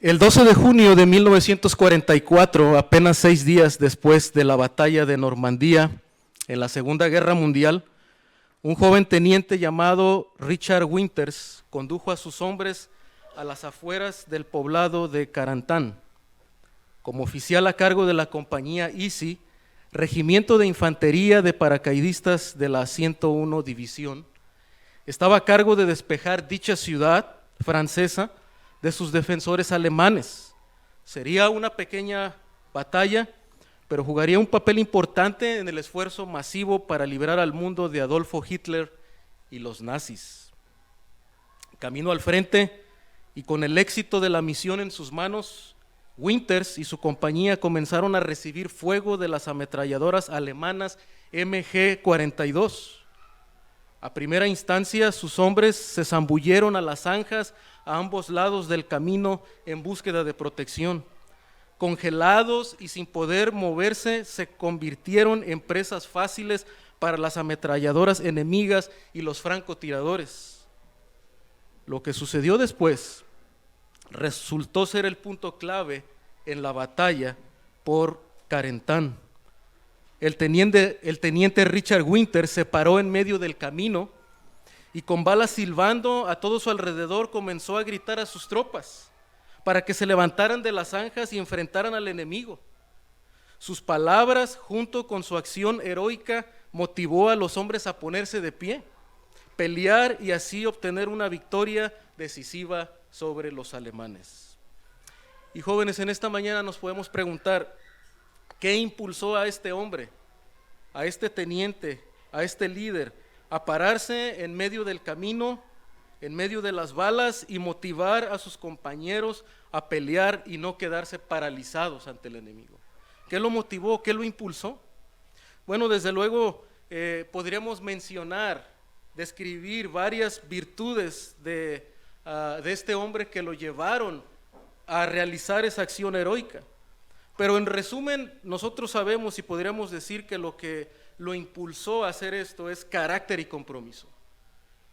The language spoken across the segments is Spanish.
El 12 de junio de 1944, apenas 6 días después de la batalla de Normandía en la Segunda Guerra Mundial, un joven teniente llamado Richard Winters condujo a sus hombres a las afueras del poblado de Carantán. Como oficial a cargo de la compañía Easy, regimiento de infantería de paracaidistas de la 101 División, estaba a cargo de despejar dicha ciudad francesa de sus defensores alemanes. Sería una pequeña batalla, pero jugaría un papel importante en el esfuerzo masivo para liberar al mundo de Adolfo Hitler y los nazis. Camino al frente y con el éxito de la misión en sus manos, Winters y su compañía comenzaron a recibir fuego de las ametralladoras alemanas MG-42. A primera instancia, sus hombres se zambulleron a las zanjas a ambos lados del camino en búsqueda de protección. Congelados y sin poder moverse, se convirtieron en presas fáciles para las ametralladoras enemigas y los francotiradores. Lo que sucedió después resultó ser el punto clave en la batalla por Carantán. El teniente Richard Winters se paró en medio del camino y con balas silbando a todo su alrededor comenzó a gritar a sus tropas para que se levantaran de las zanjas y enfrentaran al enemigo. Sus palabras, junto con su acción heroica, motivó a los hombres a ponerse de pie, pelear y así obtener una victoria decisiva sobre los alemanes. Y jóvenes, en esta mañana nos podemos preguntar, ¿qué impulsó a este hombre, a este teniente, a este líder, a pararse en medio del camino, en medio de las balas y motivar a sus compañeros a pelear y no quedarse paralizados ante el enemigo? ¿Qué lo motivó? ¿Qué lo impulsó? Bueno, desde luego podríamos mencionar, describir varias virtudes de este hombre que lo llevaron a realizar esa acción heroica. Pero en resumen, nosotros sabemos y podríamos decir que lo que lo impulsó a hacer esto es carácter y compromiso.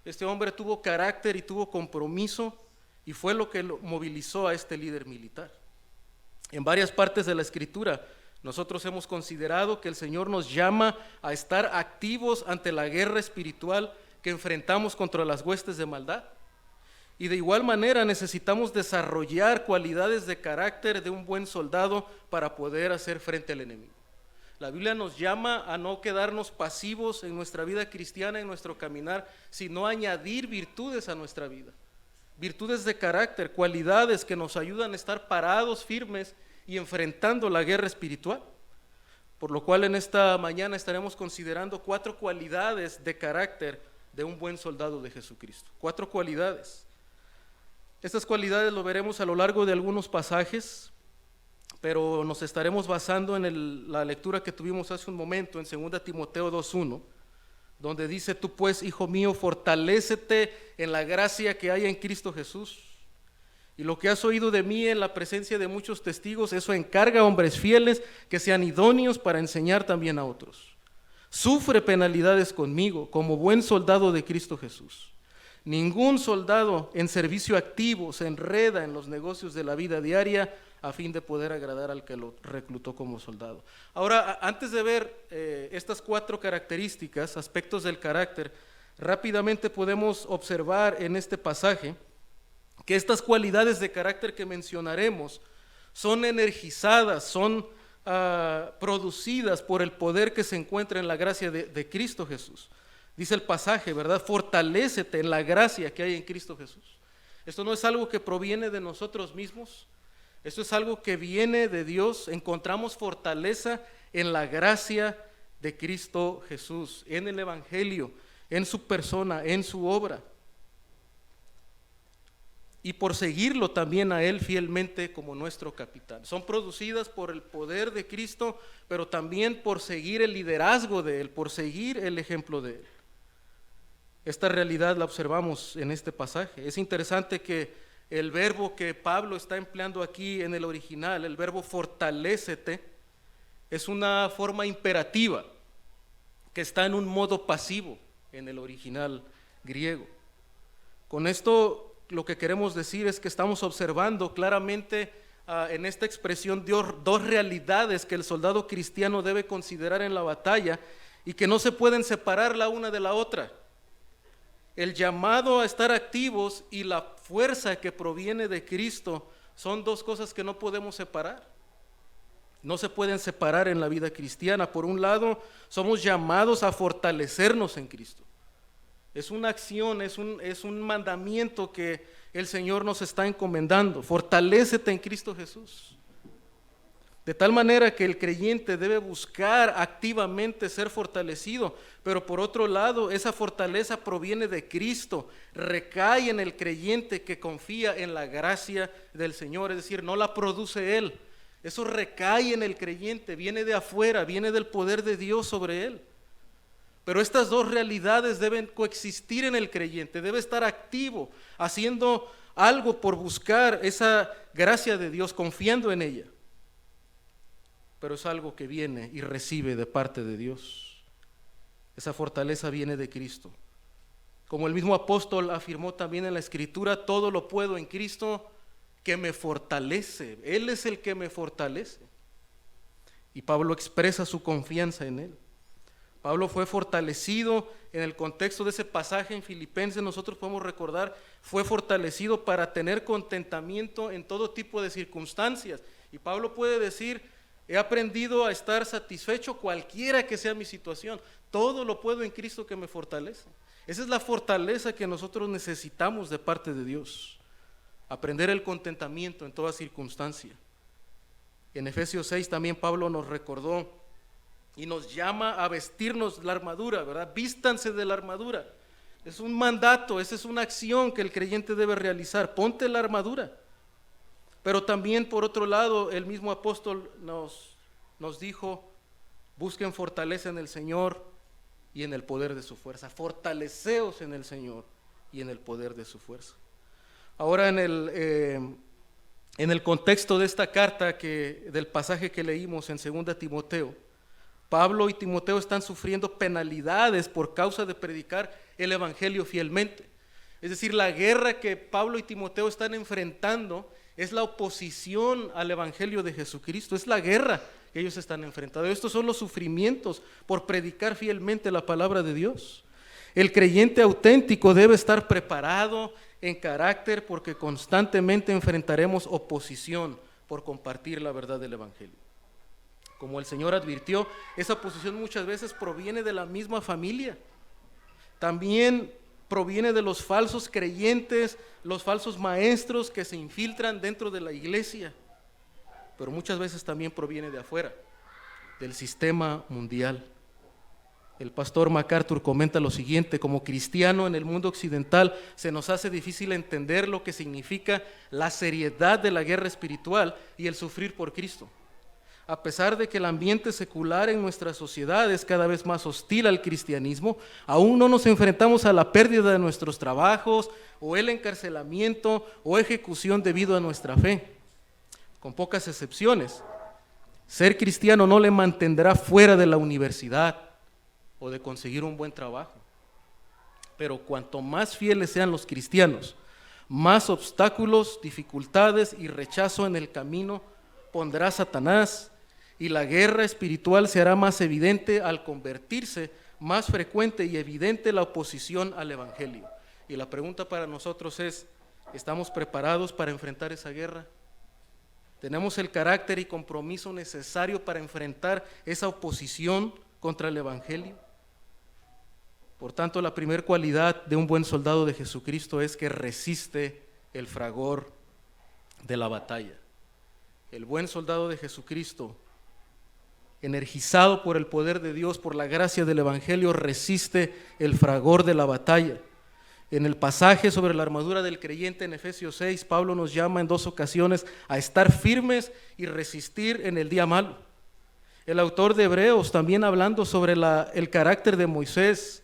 Este hombre tuvo carácter y tuvo compromiso y fue lo que lo movilizó a este líder militar. En varias partes de la Escritura, nosotros hemos considerado que el Señor nos llama a estar activos ante la guerra espiritual que enfrentamos contra las huestes de maldad. Y de igual manera necesitamos desarrollar cualidades de carácter de un buen soldado para poder hacer frente al enemigo. La Biblia nos llama a no quedarnos pasivos en nuestra vida cristiana, en nuestro caminar, sino añadir virtudes a nuestra vida. Virtudes de carácter, cualidades que nos ayudan a estar parados, firmes y enfrentando la guerra espiritual. Por lo cual en esta mañana estaremos considerando 4 cualidades de carácter de un buen soldado de Jesucristo. 4 cualidades. Estas cualidades lo veremos a lo largo de algunos pasajes, pero nos estaremos basando en la lectura que tuvimos hace un momento en 2 Timoteo 2:1, donde dice: tú pues, hijo mío, fortalécete en la gracia que hay en Cristo Jesús. Y lo que has oído de mí en la presencia de muchos testigos, eso encarga a hombres fieles que sean idóneos para enseñar también a otros. Sufre penalidades conmigo como buen soldado de Cristo Jesús. Ningún soldado en servicio activo se enreda en los negocios de la vida diaria a fin de poder agradar al que lo reclutó como soldado. Ahora, antes de ver estas 4 características, aspectos del carácter, rápidamente podemos observar en este pasaje que estas cualidades de carácter que mencionaremos son energizadas, son producidas por el poder que se encuentra en la gracia de Cristo Jesús. Dice el pasaje, ¿verdad? Fortalécete en la gracia que hay en Cristo Jesús. Esto no es algo que proviene de nosotros mismos, esto es algo que viene de Dios. Encontramos fortaleza en la gracia de Cristo Jesús, en el Evangelio, en su persona, en su obra. Y por seguirlo también a Él fielmente como nuestro capitán. Son producidas por el poder de Cristo, pero también por seguir el liderazgo de Él, por seguir el ejemplo de Él. Esta realidad la observamos en este pasaje. Es interesante que el verbo que Pablo está empleando aquí en el original, el verbo fortalécete, es una forma imperativa que está en un modo pasivo en el original griego. Con esto lo que queremos decir es que estamos observando claramente en esta expresión dos realidades que el soldado cristiano debe considerar en la batalla y que no se pueden separar la una de la otra. El llamado a estar activos y la fuerza que proviene de Cristo son dos cosas que no podemos separar. No se pueden separar en la vida cristiana. Por un lado, somos llamados a fortalecernos en Cristo. Es una acción, es un mandamiento que el Señor nos está encomendando. Fortalécete en Cristo Jesús. De tal manera que el creyente debe buscar activamente ser fortalecido, pero por otro lado, esa fortaleza proviene de Cristo, recae en el creyente que confía en la gracia del Señor, es decir, no la produce Él. Eso recae en el creyente, viene de afuera, viene del poder de Dios sobre él. Pero estas dos realidades deben coexistir en el creyente, debe estar activo, haciendo algo por buscar esa gracia de Dios, confiando en ella. Pero es algo que viene y recibe de parte de Dios. Esa fortaleza viene de Cristo. Como el mismo apóstol afirmó también en la Escritura, todo lo puedo en Cristo que me fortalece. Él es el que me fortalece. Y Pablo expresa su confianza en Él. Pablo fue fortalecido en el contexto de ese pasaje en Filipenses, nosotros podemos recordar, fue fortalecido para tener contentamiento en todo tipo de circunstancias. Y Pablo puede decir, he aprendido a estar satisfecho cualquiera que sea mi situación. Todo lo puedo en Cristo que me fortalece. Esa es la fortaleza que nosotros necesitamos de parte de Dios. Aprender el contentamiento en toda circunstancia. En Efesios 6 también Pablo nos recordó y nos llama a vestirnos la armadura, ¿verdad? Vístanse de la armadura. Es un mandato, esa es una acción que el creyente debe realizar. Ponte la armadura. Pero también por otro lado, el mismo apóstol nos dijo, busquen fortaleza en el Señor y en el poder de su fuerza. Fortaleceos en el Señor y en el poder de su fuerza. Ahora en el contexto de esta carta, del pasaje que leímos en 2 Timoteo, Pablo y Timoteo están sufriendo penalidades por causa de predicar el evangelio fielmente. Es decir, la guerra que Pablo y Timoteo están enfrentando es la oposición al evangelio de Jesucristo, es la guerra que ellos están enfrentando. Estos son los sufrimientos por predicar fielmente la palabra de Dios. El creyente auténtico debe estar preparado en carácter porque constantemente enfrentaremos oposición por compartir la verdad del evangelio. Como el Señor advirtió, esa oposición muchas veces proviene de la misma familia. También proviene de los falsos creyentes, los falsos maestros que se infiltran dentro de la iglesia. Pero muchas veces también proviene de afuera, del sistema mundial. El pastor MacArthur comenta lo siguiente: como cristiano en el mundo occidental se nos hace difícil entender lo que significa la seriedad de la guerra espiritual y el sufrir por Cristo. A pesar de que el ambiente secular en nuestra sociedad es cada vez más hostil al cristianismo, aún no nos enfrentamos a la pérdida de nuestros trabajos o el encarcelamiento o ejecución debido a nuestra fe. Con pocas excepciones, ser cristiano no le mantendrá fuera de la universidad o de conseguir un buen trabajo. Pero cuanto más fieles sean los cristianos, más obstáculos, dificultades y rechazo en el camino pondrá Satanás, y la guerra espiritual se hará más evidente al convertirse más frecuente y evidente la oposición al evangelio. Y la pregunta para nosotros es, ¿estamos preparados para enfrentar esa guerra? ¿Tenemos el carácter y compromiso necesario para enfrentar esa oposición contra el evangelio? Por tanto, la primera cualidad de un buen soldado de Jesucristo es que resiste el fragor de la batalla. El buen soldado de Jesucristo, energizado por el poder de Dios, por la gracia del evangelio, resiste el fragor de la batalla. En el pasaje sobre la armadura del creyente en Efesios 6, Pablo nos llama en 2 ocasiones a estar firmes y resistir en el día malo. El autor de Hebreos, también hablando sobre el carácter de Moisés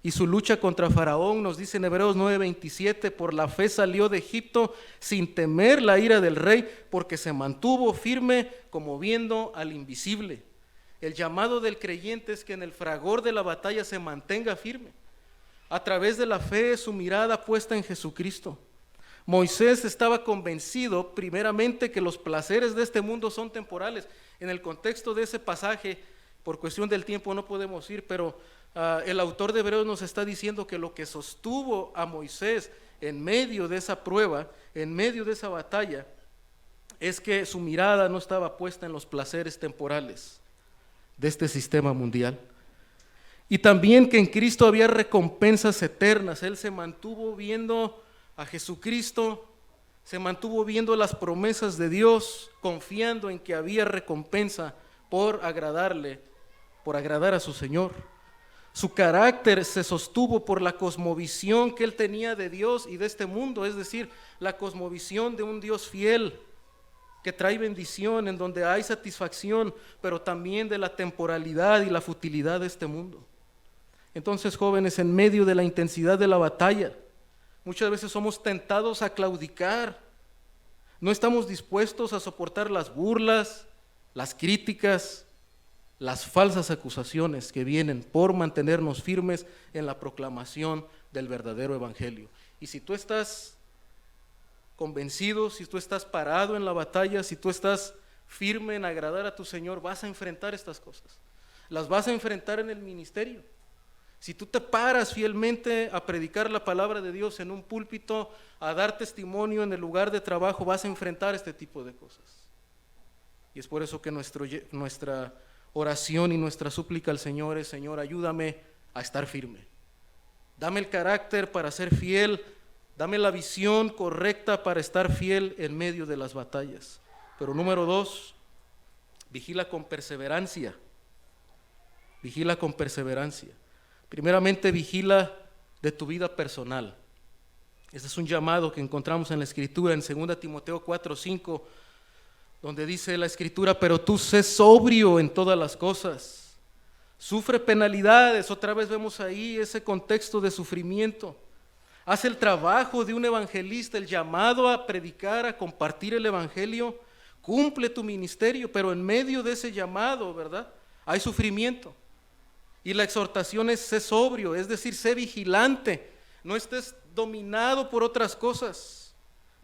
y su lucha contra Faraón, nos dice en Hebreos 9:27, por la fe salió de Egipto sin temer la ira del rey, porque se mantuvo firme como viendo al invisible. El llamado del creyente es que en el fragor de la batalla se mantenga firme. A través de la fe, su mirada puesta en Jesucristo. Moisés estaba convencido primeramente que los placeres de este mundo son temporales. En el contexto de ese pasaje, por cuestión del tiempo no podemos ir, pero el autor de Hebreos nos está diciendo que lo que sostuvo a Moisés en medio de esa prueba, en medio de esa batalla, es que su mirada no estaba puesta en los placeres temporales de este sistema mundial. Y también que en Cristo había recompensas eternas. Él se mantuvo viendo a Jesucristo, se mantuvo viendo las promesas de Dios, confiando en que había recompensa por agradarle, por agradar a su Señor. Su carácter se sostuvo por la cosmovisión que él tenía de Dios y de este mundo, es decir, la cosmovisión de un Dios fiel, que trae bendición, en donde hay satisfacción, pero también de la temporalidad y la futilidad de este mundo. Entonces, jóvenes, en medio de la intensidad de la batalla, muchas veces somos tentados a claudicar. No estamos dispuestos a soportar las burlas, las críticas, las falsas acusaciones que vienen por mantenernos firmes en la proclamación del verdadero evangelio. Y si tú estás convencido, si tú estás parado en la batalla, si tú estás firme en agradar a tu Señor, vas a enfrentar estas cosas. Las vas a enfrentar en el ministerio. Si tú te paras fielmente a predicar la palabra de Dios en un púlpito, a dar testimonio en el lugar de trabajo, vas a enfrentar este tipo de cosas. Y es por eso que nuestra oración y nuestra súplica al Señor es: Señor, ayúdame a estar firme. Dame el carácter para ser fiel, dame la visión correcta para estar fiel en medio de las batallas. Pero número 2, vigila con perseverancia. Vigila con perseverancia. Primeramente, vigila de tu vida personal. Ese es un llamado que encontramos en la Escritura, en 2 Timoteo 4:5, donde dice la Escritura: pero tú sé sobrio en todas las cosas. Sufre penalidades, otra vez vemos ahí ese contexto de sufrimiento. Haz el trabajo de un evangelista, el llamado a predicar, a compartir el evangelio. Cumple tu ministerio, pero en medio de ese llamado, ¿verdad?, hay sufrimiento. Y la exhortación es: sé sobrio, es decir, sé vigilante. No estés dominado por otras cosas.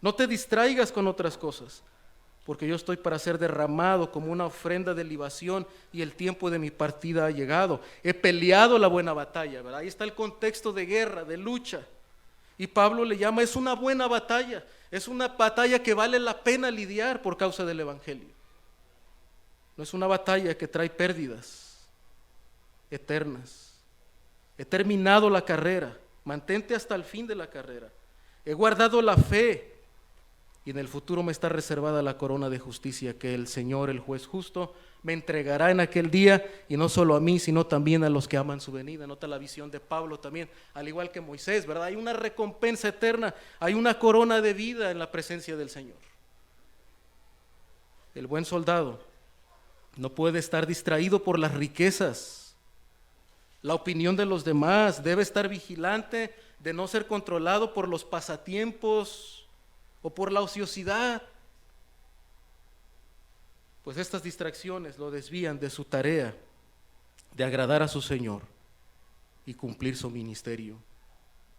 No te distraigas con otras cosas, porque yo estoy para ser derramado como una ofrenda de libación y el tiempo de mi partida ha llegado. He peleado la buena batalla, ¿verdad? Ahí está el contexto de guerra, de lucha. Y Pablo le llama: es una buena batalla, es una batalla que vale la pena lidiar por causa del evangelio. No es una batalla que trae pérdidas eternas. He terminado la carrera, mantente hasta el fin de la carrera. He guardado la fe y en el futuro me está reservada la corona de justicia que el Señor, el juez justo, me entregará en aquel día, y no solo a mí, sino también a los que aman su venida. Nota la visión de Pablo también, al igual que Moisés, ¿verdad? Hay una recompensa eterna, hay una corona de vida en la presencia del Señor. El buen soldado no puede estar distraído por las riquezas, la opinión de los demás. Debe estar vigilante de no ser controlado por los pasatiempos o por la ociosidad, pues estas distracciones lo desvían de su tarea de agradar a su Señor y cumplir su ministerio.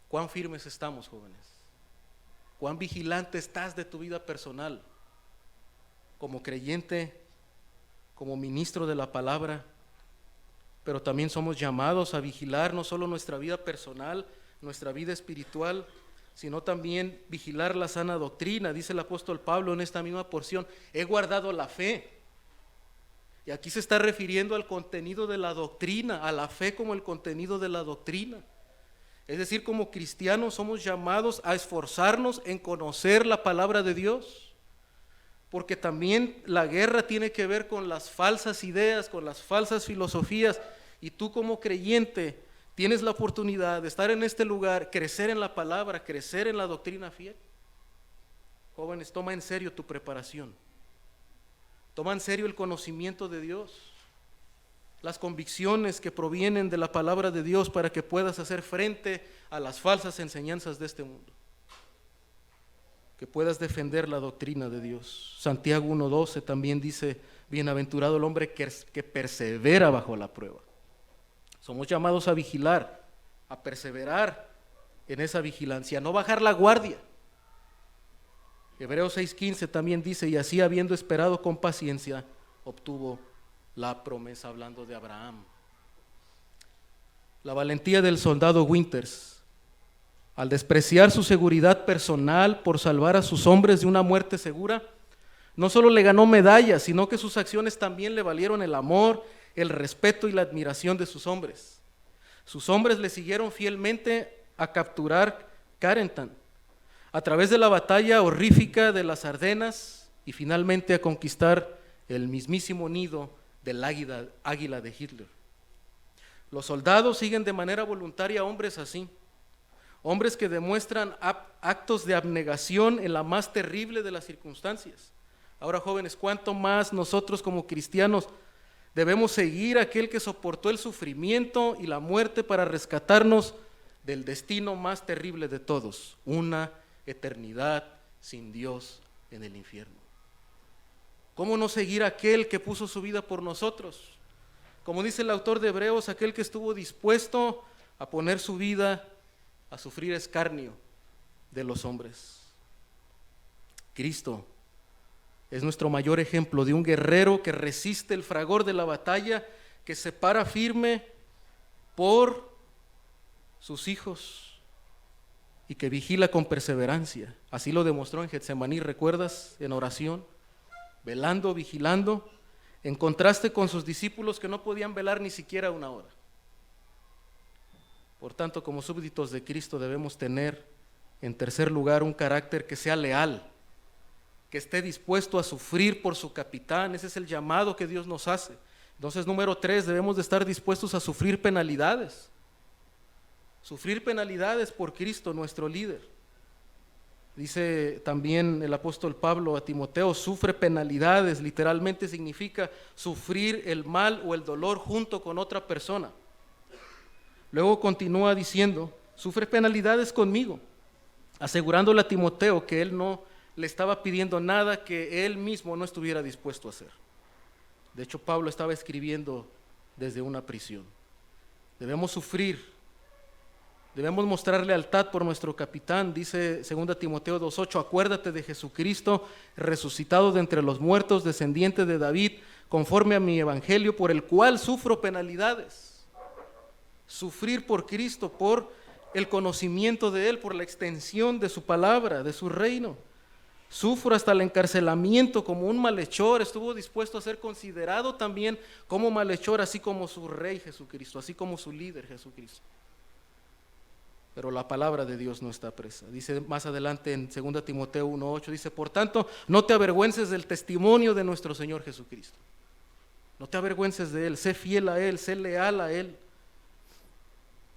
¿Cuán firmes estamos, jóvenes? ¿Cuán vigilante estás de tu vida personal? Como creyente, como ministro de la palabra. Pero también somos llamados a vigilar no solo nuestra vida personal, nuestra vida espiritual, sino también vigilar la sana doctrina. Dice el apóstol Pablo en esta misma porción: he guardado la fe. Y aquí se está refiriendo al contenido de la doctrina, a la fe como el contenido de la doctrina. Es decir, como cristianos somos llamados a esforzarnos en conocer la palabra de Dios, porque también la guerra tiene que ver con las falsas ideas, con las falsas filosofías, y tú como creyente tienes la oportunidad de estar en este lugar, crecer en la palabra, crecer en la doctrina fiel. Jóvenes, toma en serio tu preparación, toma en serio el conocimiento de Dios, las convicciones que provienen de la palabra de Dios, para que puedas hacer frente a las falsas enseñanzas de este mundo, que puedas defender la doctrina de Dios. Santiago 1:12 también dice: bienaventurado el hombre que persevera bajo la prueba. Somos llamados a vigilar, a perseverar en esa vigilancia, a no bajar la guardia. Hebreos 6:15 también dice, y así habiendo esperado con paciencia, obtuvo la promesa, hablando de Abraham. La valentía del soldado Winters, al despreciar su seguridad personal por salvar a sus hombres de una muerte segura, no solo le ganó medallas, sino que sus acciones también le valieron el amor, el respeto y la admiración de sus hombres. Sus hombres le siguieron fielmente a capturar Carentan, a través de la batalla horrífica de las Ardenas y finalmente a conquistar el mismísimo nido del águila de Hitler. Los soldados siguen de manera voluntaria a hombres así, hombres que demuestran actos de abnegación en la más terrible de las circunstancias. Ahora, jóvenes, ¿cuánto más nosotros como cristianos debemos seguir a aquel que soportó el sufrimiento y la muerte para rescatarnos del destino más terrible de todos, una eternidad sin Dios en el infierno? ¿Cómo no seguir a aquel que puso su vida por nosotros? Como dice el autor de Hebreos, aquel que estuvo dispuesto a poner su vida a sufrir escarnio de los hombres. Cristo es nuestro mayor ejemplo de un guerrero que resiste el fragor de la batalla, que se para firme por sus hijos y que vigila con perseverancia. Así lo demostró en Getsemaní, ¿recuerdas? En oración, velando, vigilando, en contraste con sus discípulos que no podían velar ni siquiera una hora. Por tanto, como súbditos de Cristo debemos tener, en tercer lugar, un carácter que sea leal, que esté dispuesto a sufrir por su capitán. Ese es el llamado que Dios nos hace. Entonces, número 3, debemos de estar dispuestos a sufrir penalidades. Sufrir penalidades por Cristo, nuestro líder. Dice también el apóstol Pablo a Timoteo, sufre penalidades, literalmente significa sufrir el mal o el dolor junto con otra persona. Luego continúa diciendo, sufre penalidades conmigo, asegurándole a Timoteo que él no le estaba pidiendo nada que él mismo no estuviera dispuesto a hacer. De hecho, Pablo estaba escribiendo desde una prisión. Debemos sufrir. Debemos mostrar lealtad por nuestro capitán, dice 2 Timoteo 2:8, acuérdate de Jesucristo, resucitado de entre los muertos, descendiente de David, conforme a mi evangelio, por el cual sufro penalidades. Sufrir por Cristo, por el conocimiento de Él, por la extensión de su palabra, de su reino. Sufro hasta el encarcelamiento como un malhechor, estuvo dispuesto a ser considerado también como malhechor, así como su rey Jesucristo, así como su líder Jesucristo. Pero la palabra de Dios no está presa. Dice más adelante en 2 Timoteo 1:8, dice, por tanto, no te avergüences del testimonio de nuestro Señor Jesucristo. No te avergüences de Él, sé fiel a Él, sé leal a Él.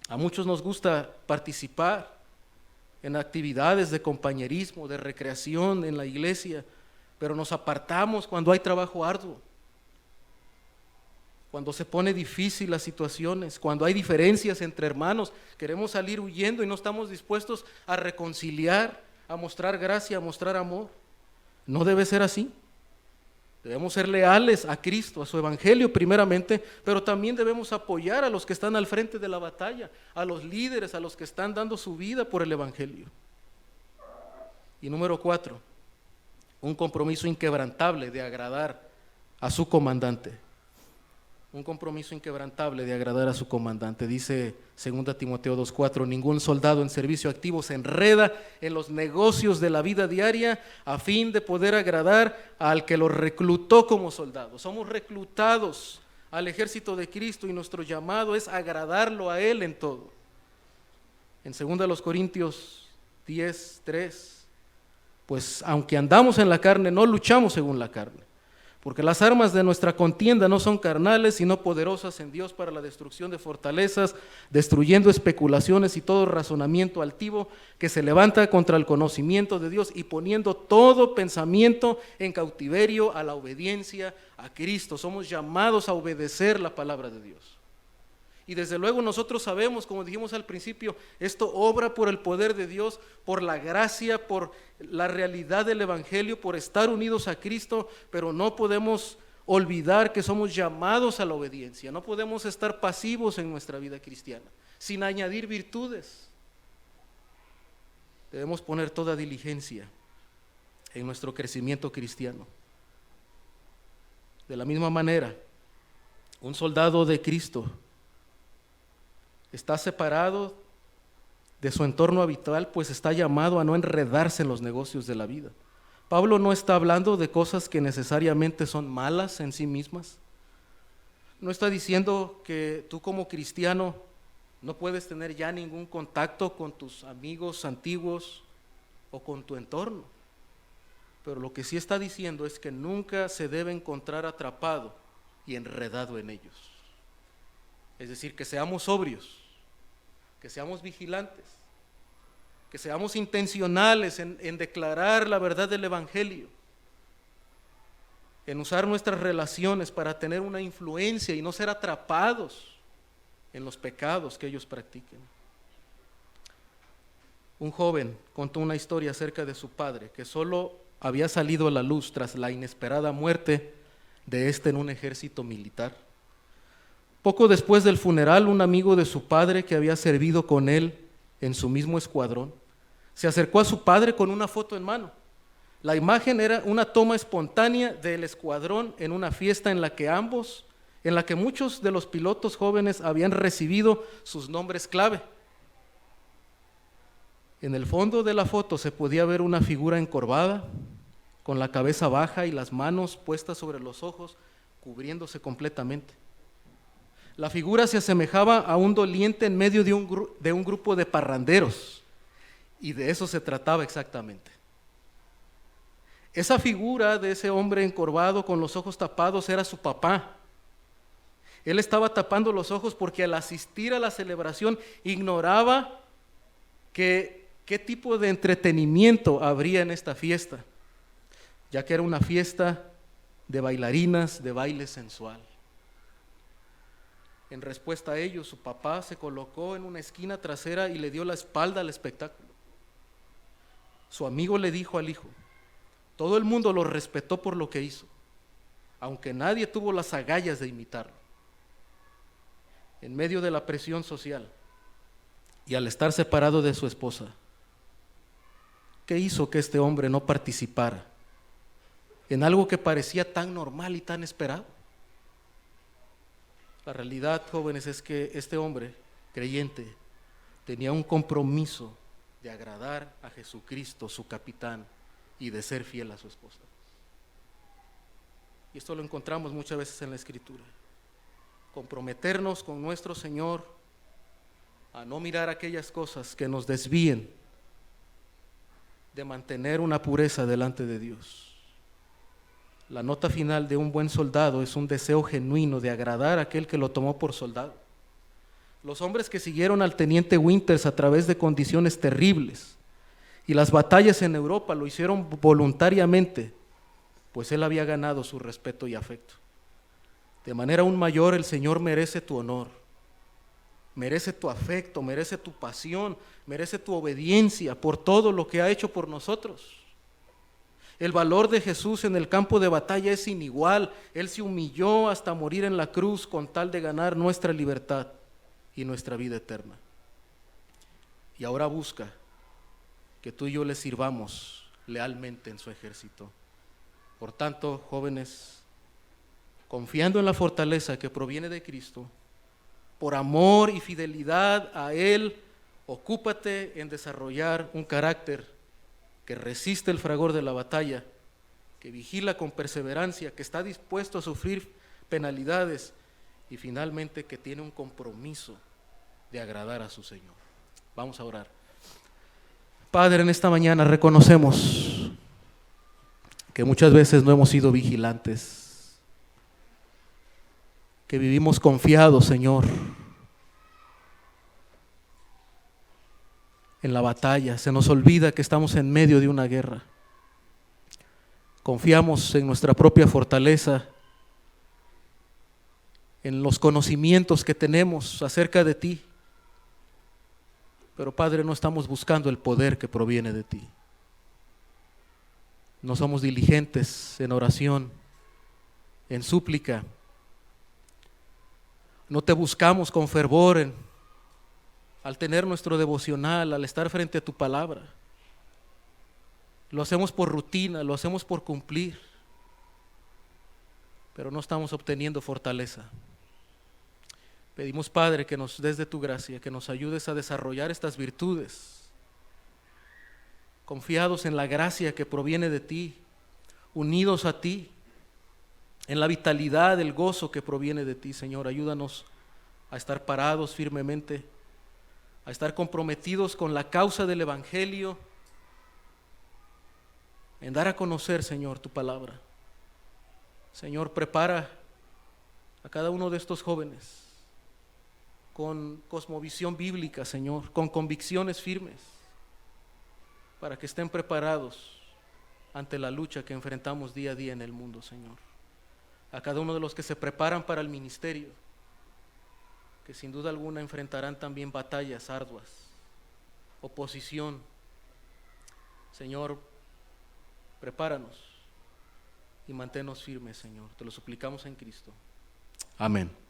A muchos nos gusta participar en actividades de compañerismo, de recreación en la iglesia, pero nos apartamos cuando hay trabajo arduo. Cuando se pone difícil las situaciones, cuando hay diferencias entre hermanos, queremos salir huyendo y no estamos dispuestos a reconciliar, a mostrar gracia, a mostrar amor. No debe ser así. Debemos ser leales a Cristo, a su evangelio primeramente, pero también debemos apoyar a los que están al frente de la batalla, a los líderes, a los que están dando su vida por el evangelio. Y número 4, un compromiso inquebrantable de agradar a su comandante. Un compromiso inquebrantable de agradar a su comandante. Dice 2 Timoteo 2:4, ningún soldado en servicio activo se enreda en los negocios de la vida diaria a fin de poder agradar al que lo reclutó como soldado. Somos reclutados al ejército de Cristo y nuestro llamado es agradarlo a Él en todo. En 2 Corintios 10:3, pues aunque andamos en la carne, no luchamos según la carne. Porque las armas de nuestra contienda no son carnales, sino poderosas en Dios para la destrucción de fortalezas, destruyendo especulaciones y todo razonamiento altivo que se levanta contra el conocimiento de Dios y poniendo todo pensamiento en cautiverio a la obediencia a Cristo. Somos llamados a obedecer la palabra de Dios. Y desde luego nosotros sabemos, como dijimos al principio, esto obra por el poder de Dios, por la gracia, por la realidad del evangelio, por estar unidos a Cristo, pero no podemos olvidar que somos llamados a la obediencia. No podemos estar pasivos en nuestra vida cristiana, sin añadir virtudes. Debemos poner toda diligencia en nuestro crecimiento cristiano. De la misma manera, un soldado de Cristo está separado de su entorno habitual, pues está llamado a no enredarse en los negocios de la vida. Pablo no está hablando de cosas que necesariamente son malas en sí mismas. No está diciendo que tú como cristiano no puedes tener ya ningún contacto con tus amigos antiguos o con tu entorno. Pero lo que sí está diciendo es que nunca se debe encontrar atrapado y enredado en ellos. Es decir, que seamos sobrios, que seamos vigilantes, que seamos intencionales en declarar la verdad del Evangelio, en usar nuestras relaciones para tener una influencia y no ser atrapados en los pecados que ellos practiquen. Un joven contó una historia acerca de su padre, que solo había salido a la luz tras la inesperada muerte de este en un ejército militar. Poco después del funeral, un amigo de su padre que había servido con él en su mismo escuadrón, se acercó a su padre con una foto en mano. La imagen era una toma espontánea del escuadrón en una fiesta en la que muchos de los pilotos jóvenes habían recibido sus nombres clave. En el fondo de la foto se podía ver una figura encorvada, con la cabeza baja y las manos puestas sobre los ojos, cubriéndose completamente. La figura se asemejaba a un doliente en medio de un grupo de parranderos, y de eso se trataba exactamente. Esa figura de ese hombre encorvado con los ojos tapados era su papá. Él estaba tapando los ojos porque al asistir a la celebración ignoraba qué tipo de entretenimiento habría en esta fiesta, ya que era una fiesta de bailarinas, de baile sensual. En respuesta a ello, su papá se colocó en una esquina trasera y le dio la espalda al espectáculo. Su amigo le dijo al hijo: todo el mundo lo respetó por lo que hizo, aunque nadie tuvo las agallas de imitarlo. En medio de la presión social y al estar separado de su esposa, ¿qué hizo que este hombre no participara en algo que parecía tan normal y tan esperado? La realidad, jóvenes, es que este hombre creyente tenía un compromiso de agradar a Jesucristo, su capitán, y de ser fiel a su esposa. Y esto lo encontramos muchas veces en la Escritura. Comprometernos con nuestro Señor a no mirar aquellas cosas que nos desvíen de mantener una pureza delante de Dios. La nota final de un buen soldado es un deseo genuino de agradar a aquel que lo tomó por soldado. Los hombres que siguieron al teniente Winters a través de condiciones terribles y las batallas en Europa lo hicieron voluntariamente, pues él había ganado su respeto y afecto. De manera aún mayor, el Señor merece tu honor, merece tu afecto, merece tu pasión, merece tu obediencia por todo lo que ha hecho por nosotros. El valor de Jesús en el campo de batalla es sin igual. Él se humilló hasta morir en la cruz con tal de ganar nuestra libertad y nuestra vida eterna. Y ahora busca que tú y yo le sirvamos lealmente en su ejército. Por tanto, jóvenes, confiando en la fortaleza que proviene de Cristo, por amor y fidelidad a Él, ocúpate en desarrollar un carácter que resiste el fragor de la batalla, que vigila con perseverancia, que está dispuesto a sufrir penalidades y finalmente que tiene un compromiso de agradar a su Señor. Vamos a orar. Padre, en esta mañana reconocemos que muchas veces no hemos sido vigilantes, que vivimos confiados, Señor, en la batalla. Se nos olvida que estamos en medio de una guerra. Confiamos en nuestra propia fortaleza, en los conocimientos que tenemos acerca de ti. Pero Padre, no estamos buscando el poder que proviene de ti. No somos diligentes en oración, en súplica. No te buscamos con fervor al tener nuestro devocional, al estar frente a tu palabra. Lo hacemos por rutina, lo hacemos por cumplir, pero no estamos obteniendo fortaleza. Pedimos, Padre, que nos des de tu gracia, que nos ayudes a desarrollar estas virtudes, confiados en la gracia que proviene de ti, unidos a ti, en la vitalidad, el gozo que proviene de ti, Señor. Ayúdanos a estar parados firmemente, a estar comprometidos con la causa del Evangelio, en dar a conocer, Señor, tu palabra. Señor, prepara a cada uno de estos jóvenes con cosmovisión bíblica, Señor, con convicciones firmes, para que estén preparados ante la lucha que enfrentamos día a día en el mundo, Señor. A cada uno de los que se preparan para el ministerio, que sin duda alguna enfrentarán también batallas arduas, oposición. Señor, prepáranos y manténnos firmes, Señor. Te lo suplicamos en Cristo. Amén.